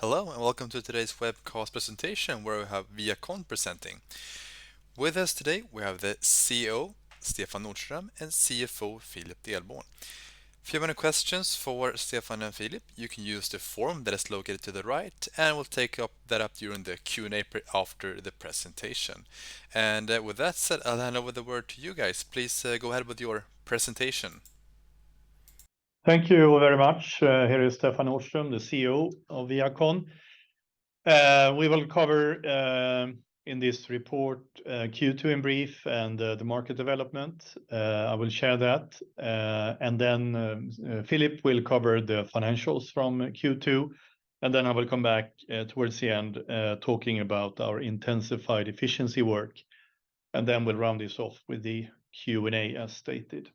Hello and welcome to today's webcast presentation where we have ViaCon presenting. With us today we have the CEO Stefan Nordström and CFO Philip Delborn. If you have any questions for Stefan and Philip, you can use the form that is located to the right and we'll take that up during the Q&A after the presentation. And with that said, I'll hand over the word to you guys. Please go ahead with your presentation. Thank you very much. Here is Stefan Nordström, the CEO of ViaCon. We will cover in this report Q2 in brief and the market development. I will share that. And then Philip will cover the financials from Q2. And then I will come back towards the end talking about our intensified efficiency work. And then we'll round this off with the Q&A as stated.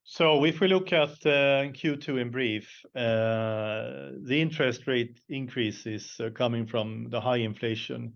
So if we look at Q2 in brief, the interest rate increases coming from the high inflation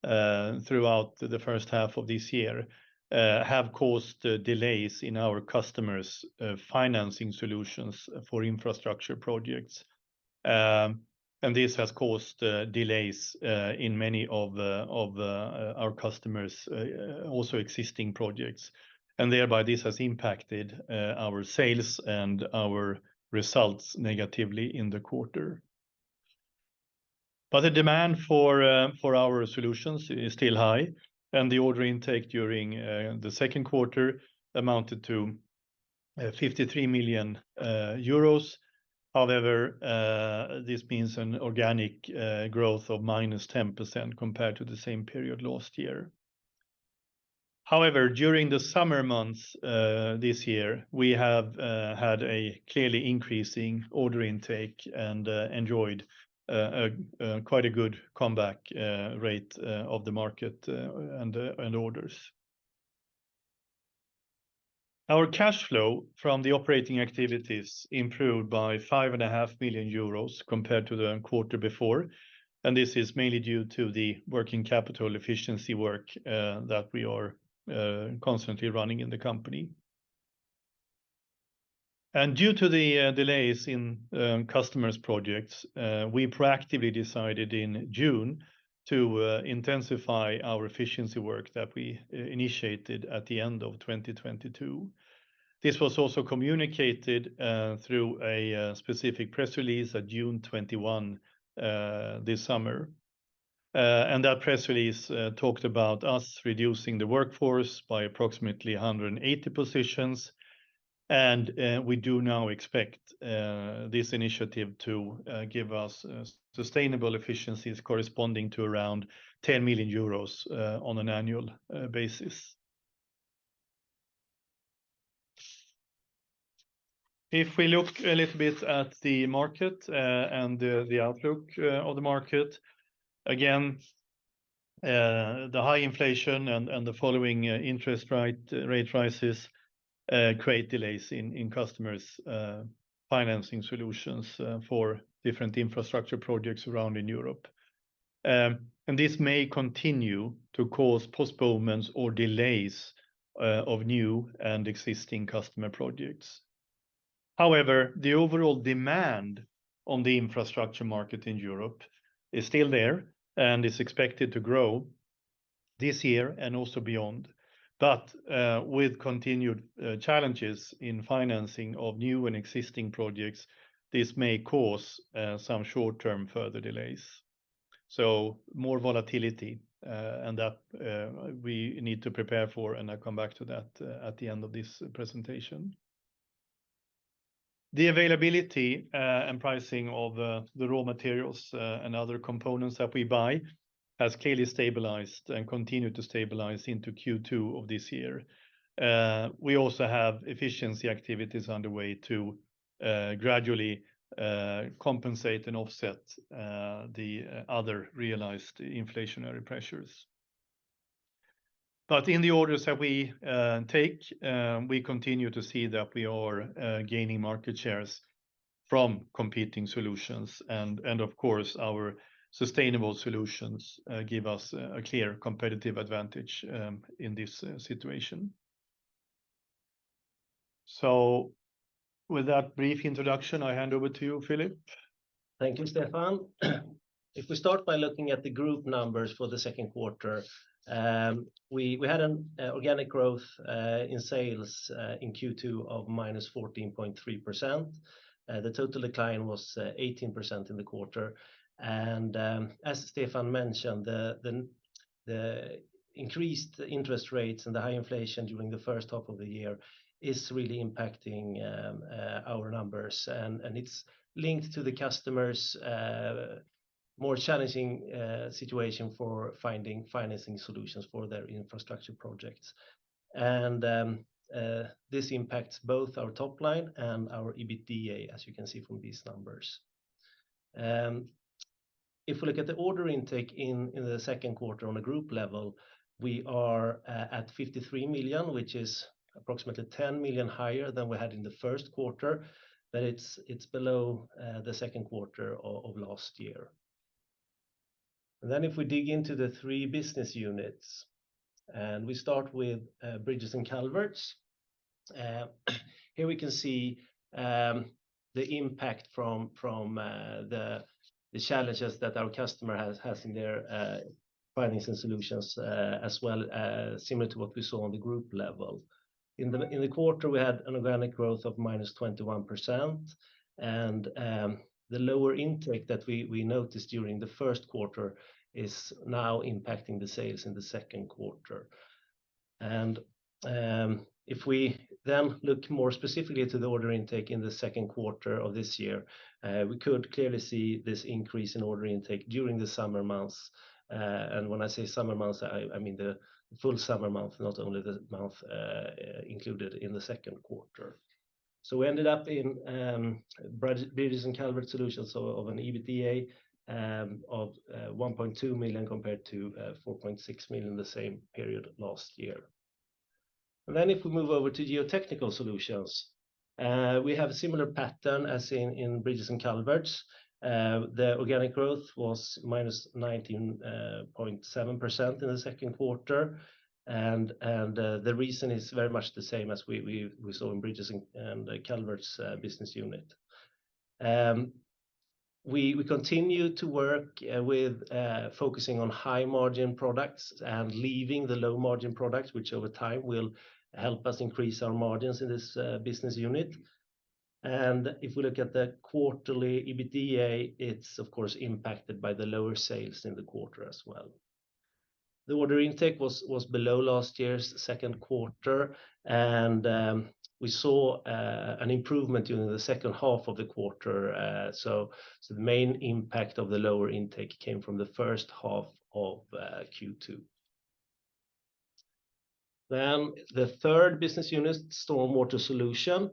throughout the first half of this year have caused delays in our customers' financing solutions for infrastructure projects. And this has caused delays in many of our customers' also existing projects. And thereby this has impacted our sales and our results negatively in the quarter. But the demand for our solutions is still high, and the order intake during the second quarter amounted to 53 million euros. However, this means an organic growth of -10% compared to the same period last year. However, during the summer months this year, we have had a clearly increasing order intake and enjoyed quite a good comeback rate of the market and orders. Our cash flow from the operating activities improved by 5.5 million euros compared to the quarter before. And this is mainly due to the working capital efficiency work that we are constantly running in the company. And due to the delays in customers' projects, we proactively decided in June to intensify our efficiency work that we initiated at the end of 2022. This was also communicated through a specific press release at June 21 this summer. And that press release talked about us reducing the workforce by approximately 180 positions. And we do now expect this initiative to give us sustainable efficiencies corresponding to around 10 million euros on an annual basis. If we look a little bit at the market and the outlook of the market, again, the high inflation and the following interest rate rises create delays in customers' financing solutions for different infrastructure projects around in Europe. And this may continue to cause postponements or delays of new and existing customer projects. However, the overall demand on the infrastructure market in Europe is still there and is expected to grow this year and also beyond. But with continued challenges in financing of new and existing projects, this may cause some short-term further delays. So more volatility and that we need to prepare for, and I'll come back to that at the end of this presentation. The availability and pricing of the raw materials and other components that we buy has clearly stabilized and continued to stabilize into Q2 of this year. We also have efficiency activities underway to gradually compensate and offset the other realized inflationary pressures. But in the orders that we take, we continue to see that we are gaining market shares from competing solutions. And of course, our sustainable solutions give us a clear competitive advantage in this situation. So with that brief introduction, I hand over to you, Philip. Thank you, Stefan. If we start by looking at the group numbers for the second quarter, we had an organic growth in sales in Q2 of -14.3%. The total decline was 18% in the quarter. And as Stefan mentioned, the increased interest rates and the high inflation during the first half of the year is really impacting our numbers. And it's linked to the customers' more challenging situation for finding financing solutions for their infrastructure projects. And this impacts both our top line and our EBITDA, as you can see from these numbers. If we look at the order intake in the second quarter on a group level, we are at 53 million, which is approximately 10 million higher than we had in the first quarter, but it's below the second quarter of last year. And then if we dig into the three business units, and we start with bridges and culverts, here we can see the impact from the challenges that our customer has in their financing solutions, as well similar to what we saw on the group level. In the quarter, we had an organic growth of -21%, and the lower intake that we noticed during the first quarter is now impacting the sales in the second quarter. And if we then look more specifically to the order intake in the second quarter of this year, we could clearly see this increase in order intake during the summer months. And when I say summer months, I mean the full summer month, not only the month included in the second quarter. So we ended up in bridges and culvert solutions of an EBITDA of 1.2 million compared to 4.6 million the same period last year. And then if we move over to geotechnical solutions, we have a similar pattern as in bridges and culverts. The organic growth was -19.7% in the second quarter, and the reason is very much the same as we saw in bridges and culverts business unit. We continue to work with focusing on high margin products and leaving the low margin products, which over time will help us increase our margins in this business unit. And if we look at the quarterly EBITDA, it's of course impacted by the lower sales in the quarter as well. The order intake was below last year's second quarter, and we saw an improvement during the second half of the quarter. So the main impact of the lower intake came from the first half of Q2. Then the third business unit, stormwater solution.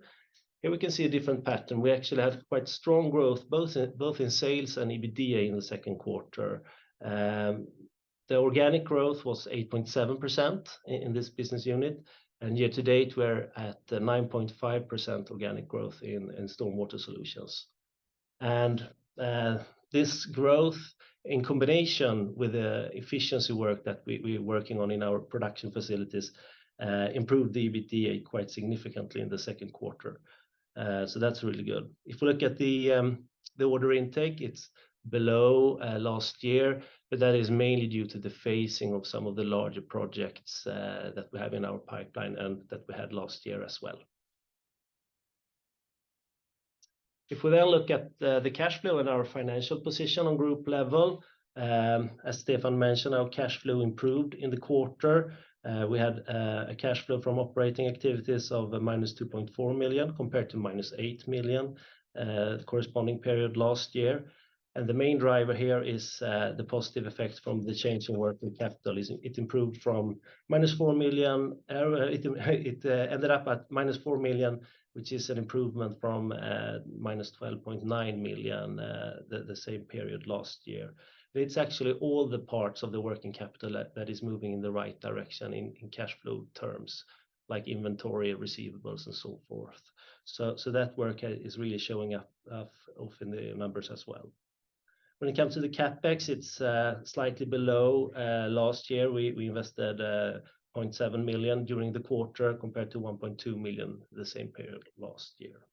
Here we can see a different pattern. We actually had quite strong growth both in sales and EBITDA in the second quarter. The organic growth was 8.7% in this business unit, and year to date we're at 9.5% organic growth in stormwater solutions. And this growth, in combination with the efficiency work that we're working on in our production facilities, improved the EBITDA quite significantly in the second quarter. So that's really good. If we look at the order intake, it's below last year, but that is mainly due to the phasing of some of the larger projects that we have in our pipeline and that we had last year as well. If we then look at the cash flow and our financial position on group level, as Stefan mentioned, our cash flow improved in the quarter. We had a cash flow from operating activities of -2.4 million compared to -8 million the corresponding period last year. And the main driver here is the positive effect from the change in working capital. It improved from -4 million. It ended up at -4 million, which is an improvement from -12.9 million the same period last year. It's actually all the parts of the working capital that is moving in the right direction in cash flow terms, like inventory, receivables, and so forth. So that work is really showing up in the numbers as well. When it comes to the CapEx, it's slightly below last year. We invested 0.7 million during the quarter compared to 1.2 million the same period last year.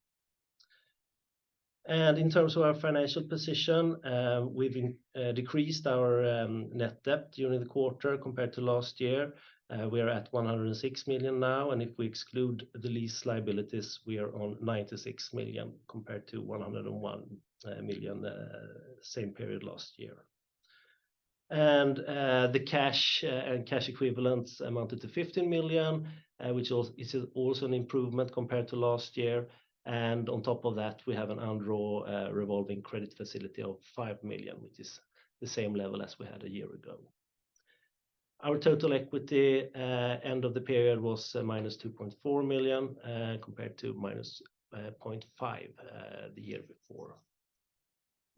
And in terms of our financial position, we've decreased our net debt during the quarter compared to last year. We are at 106 million now, and if we exclude the lease liabilities, we are on 96 million compared to 101 million same period last year. And the cash and cash equivalents amounted to 15 million, which is also an improvement compared to last year. And on top of that, we have an undrawn revolving credit facility of 5 million, which is the same level as we had a year ago. Our total equity end of the period was minus 2.4 million compared to minus 0.5 the year before.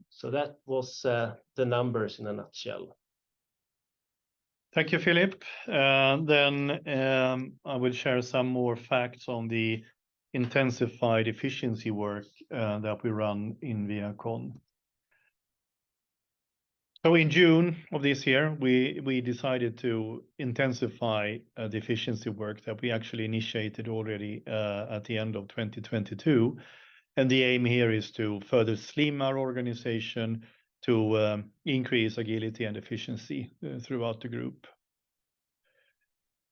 So that was the numbers in a nutshell. Thank you, Philip. Then I will share some more facts on the intensified efficiency work that we run in ViaCon. So in June of this year, we decided to intensify the efficiency work that we actually initiated already at the end of 2022. And the aim here is to further slim our organization, to increase agility and efficiency throughout the group.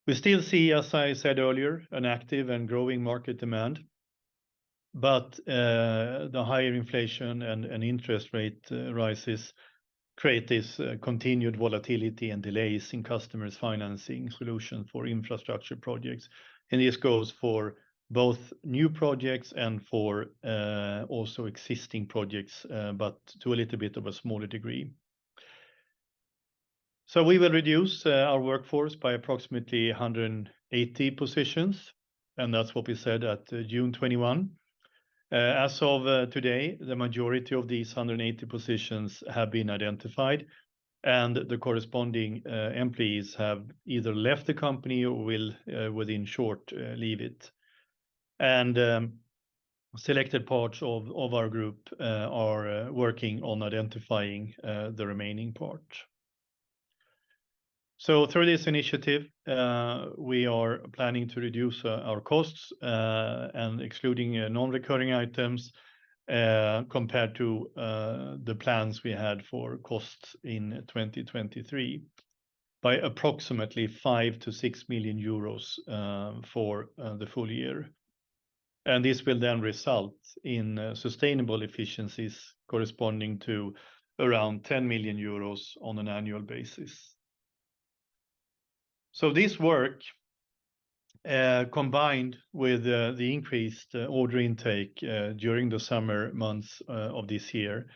We still see, as I said earlier, an active and growing market demand, but the higher inflation and interest rate rises create this continued volatility and delays in customers' financing solutions for infrastructure projects. And this goes for both new projects and for also existing projects, but to a little bit of a smaller degree. So we will reduce our workforce by approximately 180 positions, and that's what we said at June 21. As of today, the majority of these 180 positions have been identified, and the corresponding employees have either left the company or will within short leave it. And selected parts of our group are working on identifying the remaining part. So through this initiative, we are planning to reduce our costs and excluding non-recurring items compared to the plans we had for costs in 2023 by approximately 5 to 6 million euros for the full year. And this will then result in sustainable efficiencies corresponding to around 10 million euros on an annual basis. So this work, combined with the increased order intake during the summer months of this year,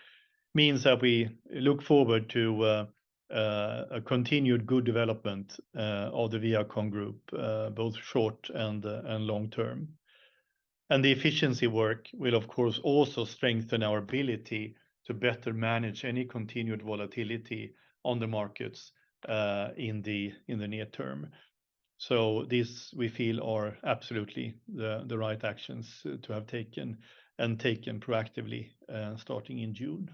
means that we look forward to a continued good development of the ViaCon Group, both short and long term. And the efficiency work will, of course, also strengthen our ability to better manage any continued volatility on the markets in the near term. So this, we feel, are absolutely the right actions to have taken and taken proactively starting in June.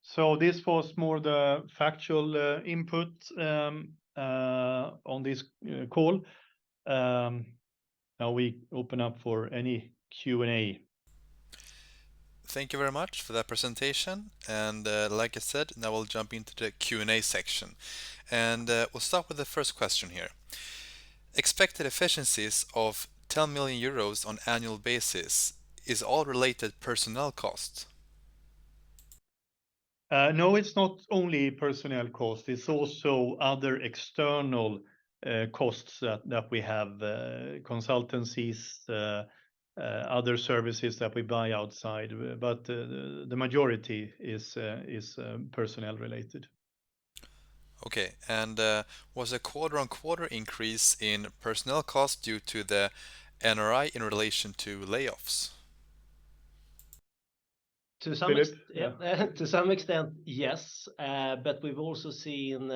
So this was more the factual input on this call. Now we open up for any Q&A. Thank you very much for that presentation. And like I said, now we'll jump into the Q&A section. And we'll start with the first question here. Expected efficiencies of 10 million euros on annual basis is all related personnel costs? No, it's not only personnel cost. It's also other external costs that we have, consultancies, other services that we buy outside, but the majority is personnel related. Okay, and was a quarter-on-quarter increase in personnel costs due to the NRI in relation to layoffs? To some extent, yes, but we've also seen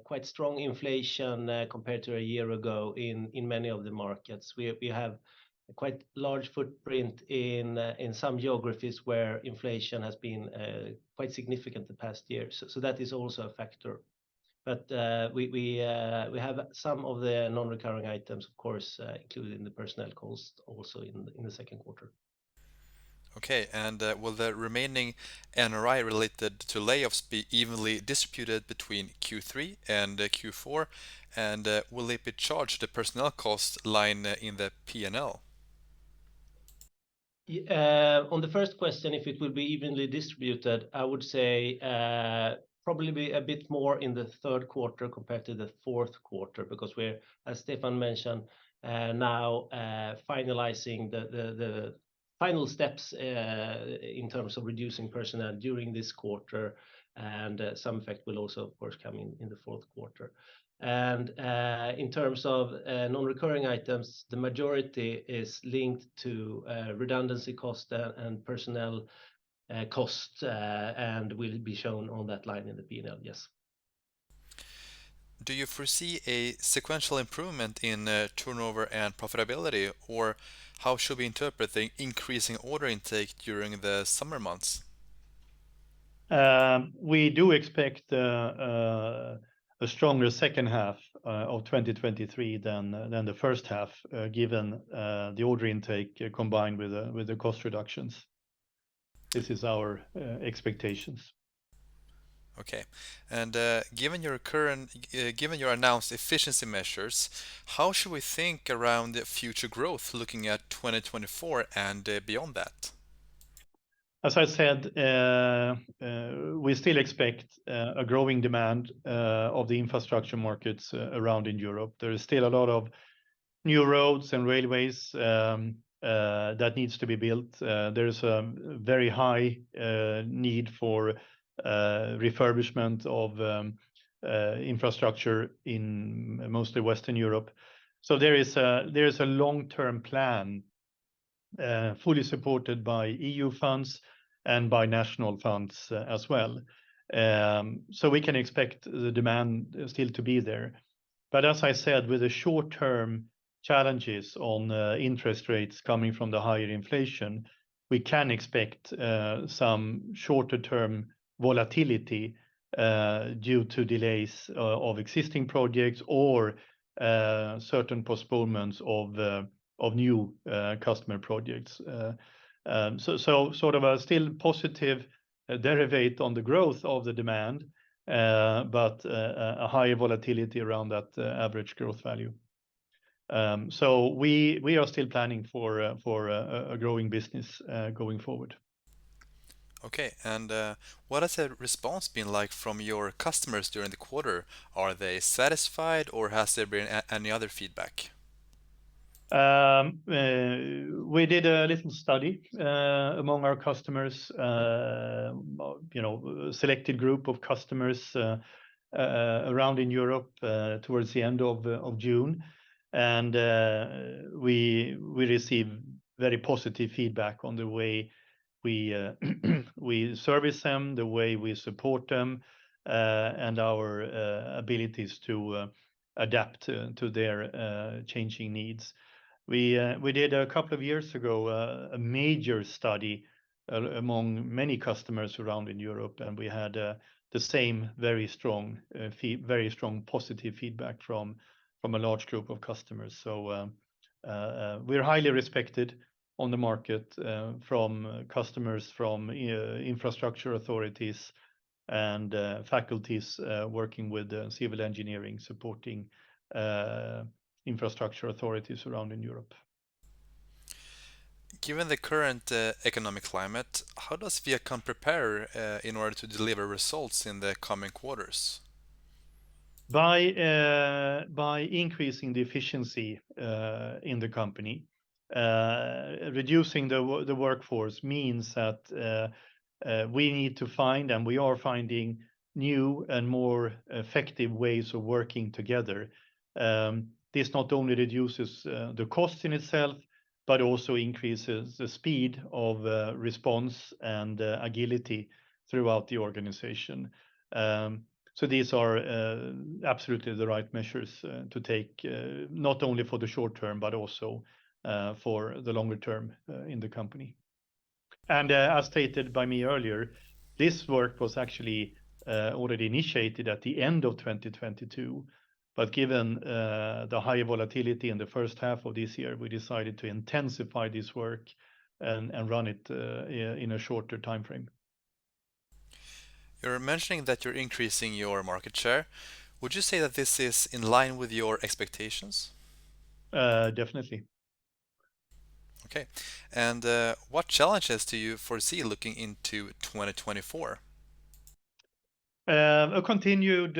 quite strong inflation compared to a year ago in many of the markets. We have a quite large footprint in some geographies where inflation has been quite significant the past year. So that is also a factor. But we have some of the non-recurring items, of course, included in the personnel cost also in the second quarter. Okay, and will the remaining NRI related to layoffs be evenly distributed between Q3 and Q4? And will they be charged the personnel cost line in the P&L? On the first question, if it will be evenly distributed, I would say probably be a bit more in the third quarter compared to the fourth quarter, because we're, as Stefan mentioned, now finalizing the final steps in terms of reducing personnel during this quarter, and some effect will also, of course, come in the fourth quarter. And in terms of non-recurring items, the majority is linked to redundancy cost and personnel cost, and will be shown on that line in the P&L, yes. Do you foresee a sequential improvement in turnover and profitability, or how should we interpret the increasing order intake during the summer months? We do expect a stronger second half of 2023 than the first half, given the order intake combined with the cost reductions. This is our expectations. Okay, and given your announced efficiency measures, how should we think around the future growth looking at 2024 and beyond that? As I said, we still expect a growing demand of the infrastructure markets around in Europe. There is still a lot of new roads and railways that needs to be built. There's a very high need for refurbishment of infrastructure in mostly Western Europe. So there is a long-term plan fully supported by EU funds and by national funds as well. So we can expect the demand still to be there. But as I said, with the short-term challenges on interest rates coming from the higher inflation, we can expect some shorter-term volatility due to delays of existing projects or certain postponements of new customer projects. So sort of a still positive derivate on the growth of the demand, but a higher volatility around that average growth value. So we are still planning for a growing business going forward. Okay, and what has the response been like from your customers during the quarter? Are they satisfied, or has there been any other feedback? We did a little study among our customers, you know, a selected group of customers around in Europe towards the end of June. And we received very positive feedback on the way we service them, the way we support them, and our abilities to adapt to their changing needs. We did a couple of years ago a major study among many customers around in Europe, and we had the same very strong positive feedback from a large group of customers. So we're highly respected on the market from customers, from infrastructure authorities and faculties working with civil engineering, supporting infrastructure authorities around in Europe. Given the current economic climate, how does ViaCon prepare in order to deliver results in the coming quarters? By increasing the efficiency in the company, reducing the workforce means that we need to find, and we are finding, new and more effective ways of working together. This not only reduces the cost in itself, but also increases the speed of response and agility throughout the organization. So these are absolutely the right measures to take, not only for the short term, but also for the longer term in the company. And as stated by me earlier, this work was actually already initiated at the end of 2022. But given the higher volatility in the first half of this year, we decided to intensify this work and run it in a shorter time frame. You're mentioning that you're increasing your market share. Would you say that this is in line with your expectations? Definitely. Okay. And what challenges do you foresee looking into 2024? A continued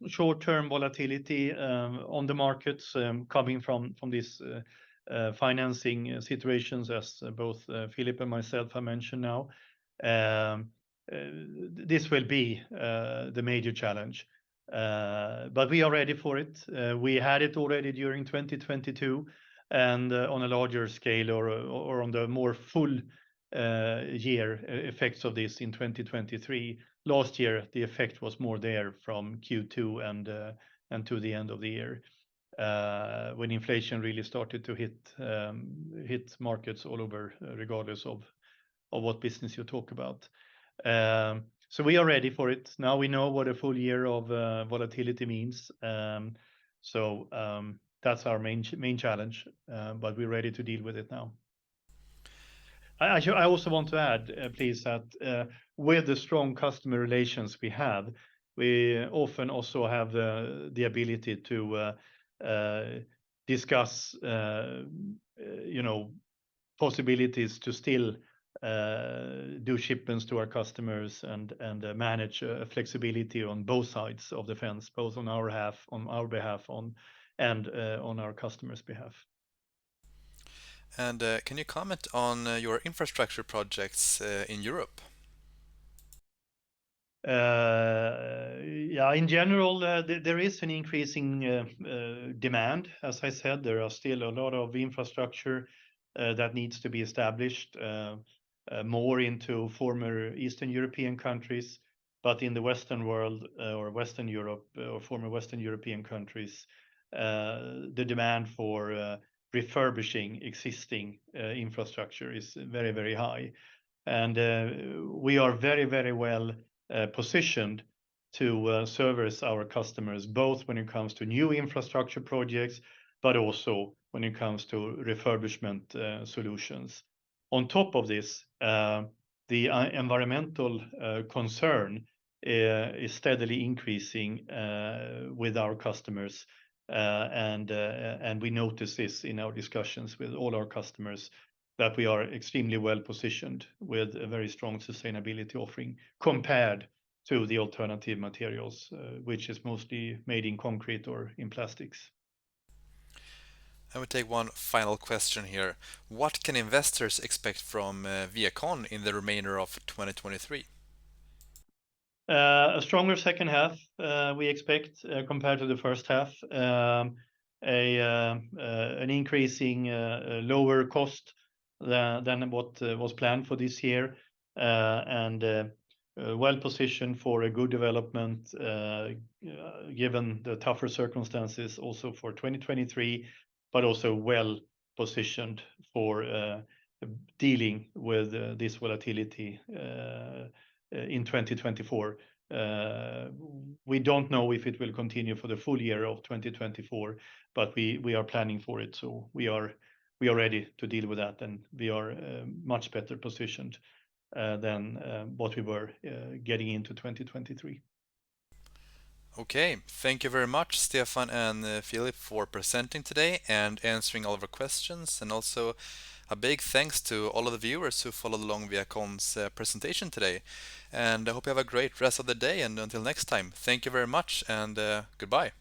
short-term volatility on the markets coming from this financing situations, as both Philip and myself have mentioned now. This will be the major challenge. But we are ready for it. We had it already during 2022, and on a larger scale or on the more full year effects of this in 2023. Last year, the effect was more there from Q2 and to the end of the year, when inflation really started to hit markets all over, regardless of what business you talk about. So we are ready for it. Now we know what a full year of volatility means. That's our main challenge, but we're ready to deal with it now. I also want to add, please, that with the strong customer relations we have, we often also have the ability to discuss, possibilities to still do shipments to our customers and manage flexibility on both sides of the fence, both on our behalf, and on our customers' behalf. And can you comment on your infrastructure projects in Europe? Yeah, in general, there is an increasing demand. As I said, there are still a lot of infrastructure that needs to be established, more into former Eastern European countries, but in the Western world, or Western Europe, or former Western European countries, the demand for refurbishing existing infrastructure is very, very high. And we are very, very well positioned to service our customers, both when it comes to new infrastructure projects, but also when it comes to refurbishment solutions. On top of this, the environmental concern is steadily increasing with our customers. And we notice this in our discussions with all our customers, that we are extremely well positioned with a very strong sustainability offering compared to the alternative materials, which is mostly made in concrete or in plastics. I will take one final question here. What can investors expect from ViaCon in the remainder of 2023? A stronger second half, we expect, compared to the first half. An increasing lower cost than what was planned for this year, and well positioned for a good development, given the tougher circumstances also for 2023, but also well positioned for dealing with this volatility in 2024. We don't know if it will continue for the full year of 2024, but we are planning for it, so we are ready to deal with that, and we are much better positioned than what we were getting into 2023. Okay, thank you very much, Stefan and Philip, for presenting today and answering all of our questions. And also a big thanks to all of the viewers who followed along ViaCon's presentation today. And I hope you have a great rest of the day. And until next time, thank you very much and goodbye.